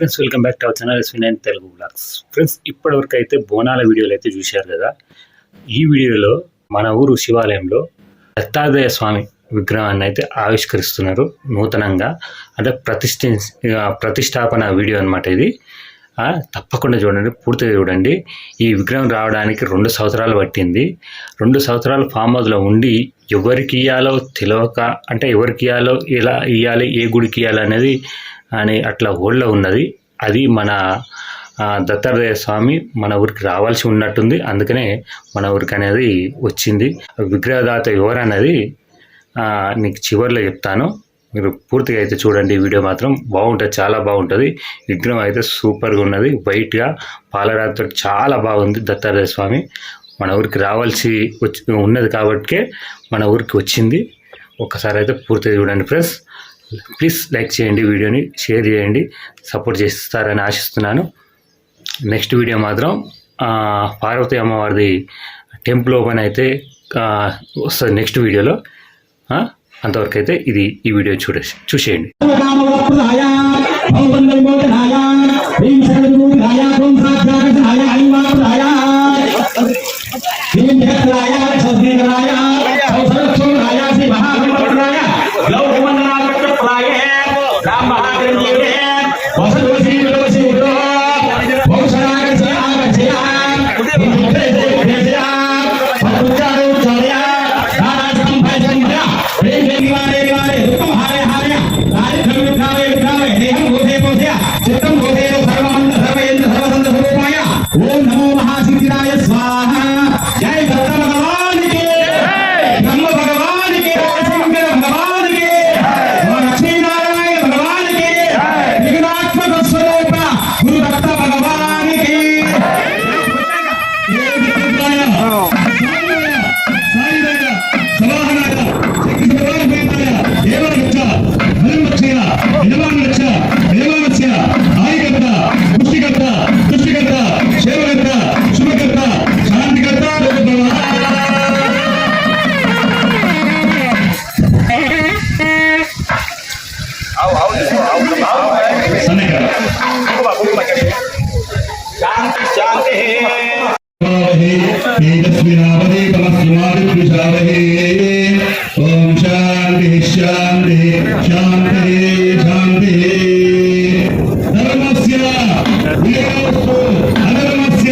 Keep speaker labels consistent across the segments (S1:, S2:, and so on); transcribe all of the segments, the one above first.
S1: Friends welcome back to our channel SV9 Telugu blogs. Friends ఇప్పటివరకు అయితే బోనాల వీడియోలు అయితే చూశారు కదా. ఈ వీడియోలో మన ఊరు శివాలయంలో దత్తాత్రేయ స్వామి విగ్రహాన్ని అయితే ఆవిష్కరిస్తున్నారు నూతనంగా. అంటే ప్రతిష్టాపన వీడియో అనమాట ఇది. తప్పకుండా చూడండి, పూర్తిగా చూడండి. ఈ విగ్రహం రావడానికి 2 సంవత్సరాలు పట్టింది. 2 సంవత్సరాలు ఫామ్ హౌస్లో ఉండి ఎవరికి ఇవ్వాలో తెలియక, అంటే ఎవరికి ఇవ్వాలో, ఎలా ఇవ్వాలి, ఏ గుడికి ఇవ్వాలి అనేది అని అట్లా ఊళ్ళో ఉన్నది. అది మన దత్తాత్రేయ స్వామి మన ఊరికి రావాల్సి ఉన్నట్టుంది. అందుకనే మన ఊరికి అనేది వచ్చింది. విగ్రహదాత ఎవరన్నది నీకు చివరిలో చెప్తాను. మీరు పూర్తిగా అయితే చూడండి. వీడియో మాత్రం బాగుంటుంది, చాలా బాగుంటుంది. విగ్రహం అయితే సూపర్గా ఉన్నది, వైట్గా పాలరాతితో చాలా బాగుంది. దత్తాత్రేయ స్వామి మన ఊరికి రావాల్సి ఉన్నది కాబట్టే మన ఊరికి వచ్చింది. ఒక్కసారి అయితే పూర్తిగా చూడండి ఫ్రెండ్స్. ప్లీజ్ లైక్ చేయండి, వీడియోని షేర్ చేయండి, సపోర్ట్ చేస్తారని ఆశిస్తున్నాను. నెక్స్ట్ వీడియో మాత్రం పార్వతీ అమ్మవారిది టెంపుల్ ఓపెన్ అయితే వస్తుంది నెక్స్ట్ వీడియోలో. అంతవరకు అయితే ఈ వీడియో చూసేయండి. ఓం శాంతి శాంతి శాంతి శాంతి. ధర్మస్య వీరోస్తు అధర్మస్య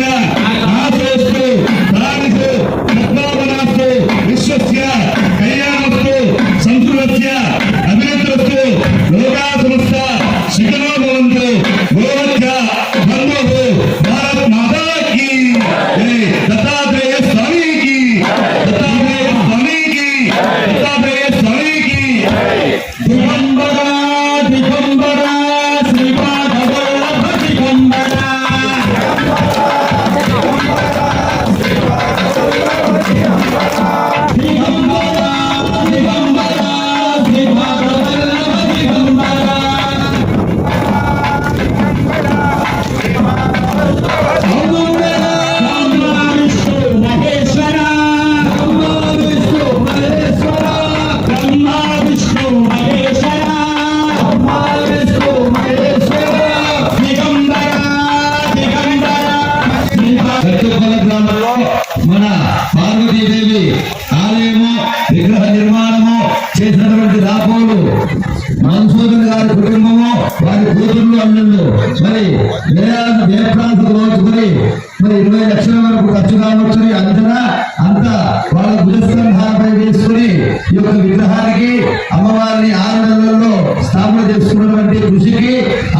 S1: నాశోస్తు ప్రాణిషు రత్నావనాస్తు విశ్వస్య కళ్యాణస్తు సంస్కృతస్య అభివృద్ధిరస్తు లోకా సమస్త శిఖరో భవంతు. గోవత్య ధర్మో భారత్ మాతా కీ జై. దత్తాత్రేయ స్వామి కీ, దత్తాత్రేయ స్వామి కీ, దత్తాత్రేయ స్వామి కీ. దిగంబరా దిగంబరా శ్రీపాద వల్లభ దిగంబరా. దిగంబరా దిగంబరా శ్రీపాద వల్లభ దిగంబరా. మన పార్వతీదేవి ఆలయము విగ్రహ నిర్మాణము చేసినటువంటి రాపోలు మన్సూదన్ గారి కుటుంబము, వారి కూతుర్లు, అల్లుళ్ళు మరి మరి 20 లక్షల వరకు ఖర్చు కావచ్చని అంచనా. అంతా వాళ్ళ భుజస్కంధాలపై వేసుకుని ఈ యొక్క విగ్రహానికి అమ్మవారిని 6 నెలల్లో స్థాపన చేసుకున్నటువంటి కృషికి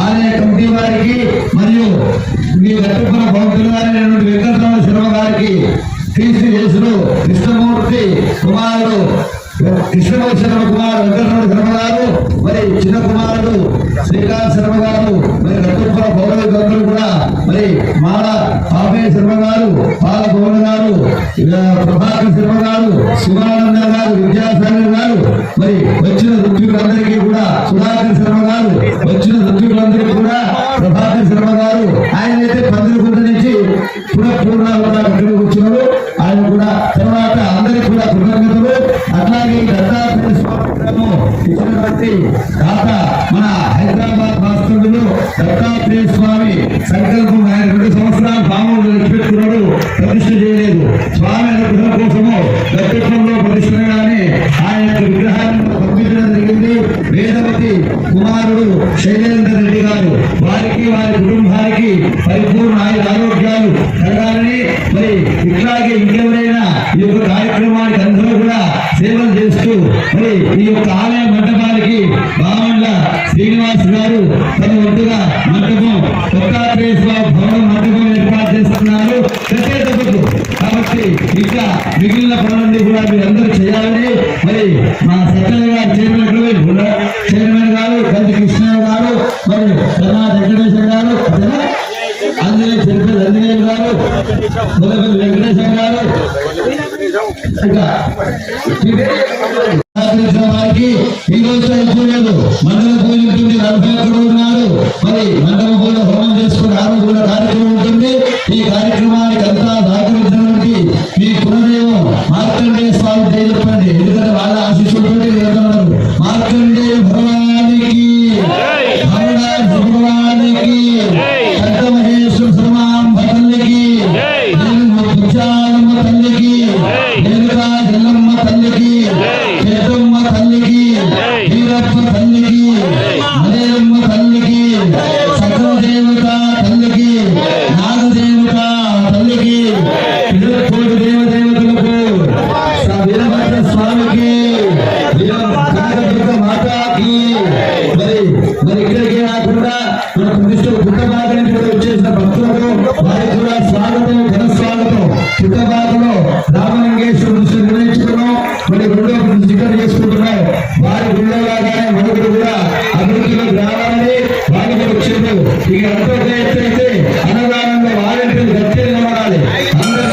S1: ఆలయ కమిటీ వారికి మరియు మీ వెంకటపుర భక్తులు గారైనటువంటి వెంకటరమణ శర్మ గారికి, క్రీస్తు యేసుడు కృష్ణమూర్తి కుమారుడు కృష్ణమూర్తి శర్మ కుమారుడు వెంకటరమణ శర్మ గారు, మరి చిన్న కుమారుడు శ్రీకాంత్ శర్మ గారు, మరి వెంకటపుర పౌరవ గంగులు కూడా, మరి మాల పాపే శర్మ గారు, పాల భవన గారు, ప్రభాకర్ శర్మ గారు, శివానంద గారు, విద్యాసాగర్ గారు, మరి వచ్చిన ఋత్వికులందరికీ కూడా సుధాకర్ శర్మ గారు, వచ్చిన ఋత్వికులందరికీ కూడా ప్రభాకర్ శర్మ గారు. ఆయన అయితే 10 గుంట నుంచి పునఃపూర్ణ కూర్చున్నాడు. ఆయన కూడా తర్వాత అందరికీ కూడా కృతజ్ఞతలు. అట్లాగే దత్తాత్రేయ స్వామి ఇచ్చినటువంటి దాత మన హైదరాబాద్ వాస్తవ్యులు దత్తాత్రేయ
S2: దత్తాత్రేయ స్వామి సంకల్పం ఆయన 2 సంవత్సరాలు పాములు పెట్టుకున్నాడు, ప్రతిష్ఠ చేయలేదు. స్వామి అనుగ్రహం కోసము దత్తత్వంలో ప్రతిష్టగానే ఆయన విగ్రహాన్ని పంపించడం జరిగింది. వేదవతి కుమారుడు శైలేంద్ర రెడ్డి గారు, వారికి వారి కుటుంబానికి పరిపూర్ణ ఆరోగ్యాలు కలగాలని, మరి ఇట్లాగే ఇంకెవరైనా ఈ యొక్క కార్యక్రమానికి అందరూ కూడా సేవలు చేస్తూ మరి ఈ యొక్క ఆలయ మండపానికి బామండ్ల శ్రీనివాస్ గారు తమ వంతుగా మండపం దత్తాత్రేయ స్వామి భవనం మండపం ఏర్పాటు చేస్తున్నారు ప్రత్యేకతకు. కాబట్టి ఇంకా మిగిలిన పనులన్నీ కూడా మీరందరూ చేయాలని మరి మా సత్యనారాయణ గారు చైర్మన్ గారు కంది కృష్ణ గారు, మరి వెంకటేశ్వర గారు, ఆంజనేయ గారు, మొదటి వెంకటేశ్వర గారు, ఇంకా వారికి ఈ రోజు అయిపోలేదు. మండల పూజ ఉంటుంది, 41 ఉన్నారు. మరి మండల పూజ హోమం చేసుకుని ఆ రోజు కూడా కార్యక్రమం ఉంటుంది. ఈ కార్యక్రమానికి అంతా సహకరించినటువంటి మీ కులదేవం మార్కండేయ స్వామి దయ చెప్పండి. ఎందుకంటే వాళ్ళ ఆశీస్సులతో వెళ్తున్నారు. మార్కండేయ భగవానికి, భగవానికి, మహేశ్వర సమాంబ తల్లికి, విశాలమ్మ తల్లికి, రేణుకా జల్లమ్మ తల్లికి, పెద్దమ్మ తల్లికి, వీరప్ప తల్లికి, మలయమ్మ తల్లికి, సకల దేవత తల్లికి, నాగదేవత తల్లికి, కోటి దేవదేవతలకు, వీరభద్ర స్వామికి, కనకదుర్గ మాతాకి, మరి ఇక్కడికి కాకుండా మన ప్రతిష్ట పుట్టబాగ నుంచి కూడా వచ్చేసిన భక్తులకు వారికి కూడా స్వాగతం, ఘన స్వాగతం. పుట్టబాగలో రామలింగేశ్వర దృష్టి నిర్వహించుకున్నాం, మరి రెండో జిగ్గర చేసుకుంటున్నాం. వారి గుళ్ళలాగానే మనకు కూడా అభివృద్ధిలోకి రావాలని వారికి వచ్చింది. ఇక ఎంతో అయితే అన్నదానంలో వారింటి గట్టి నిలబడాలి. అందరూ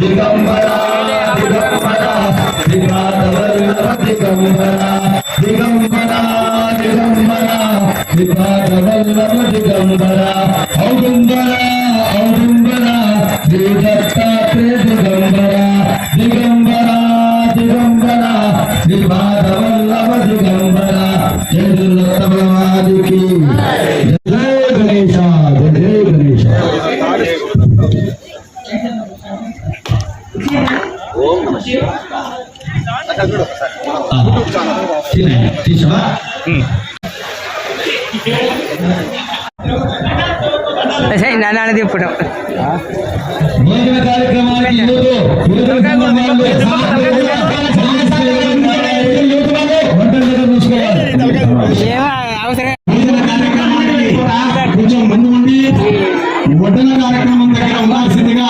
S2: దిగంబర దిగంబర దిగాధవల్లభ దిగంబర దిగంబర దిగంబర దిగాధవల్లభ దిగంబర ఔదుంబర ఔదుంబర శ్రీ దత్తాత్రేయ దిగంబర దిగంబర దిగంబర దిగాధవల్లభ దిగంబర జయదుర్లభవాదికి జయ గణేశ జయ గణేశ.
S3: నాన్నది ఇప్పుడు
S2: భోజన కార్యక్రమానికి
S3: అవసరం
S2: కొంచెం ముందు ఉండి వడ్డన కార్యక్రమం దగ్గర ఉండాల్సిందిగా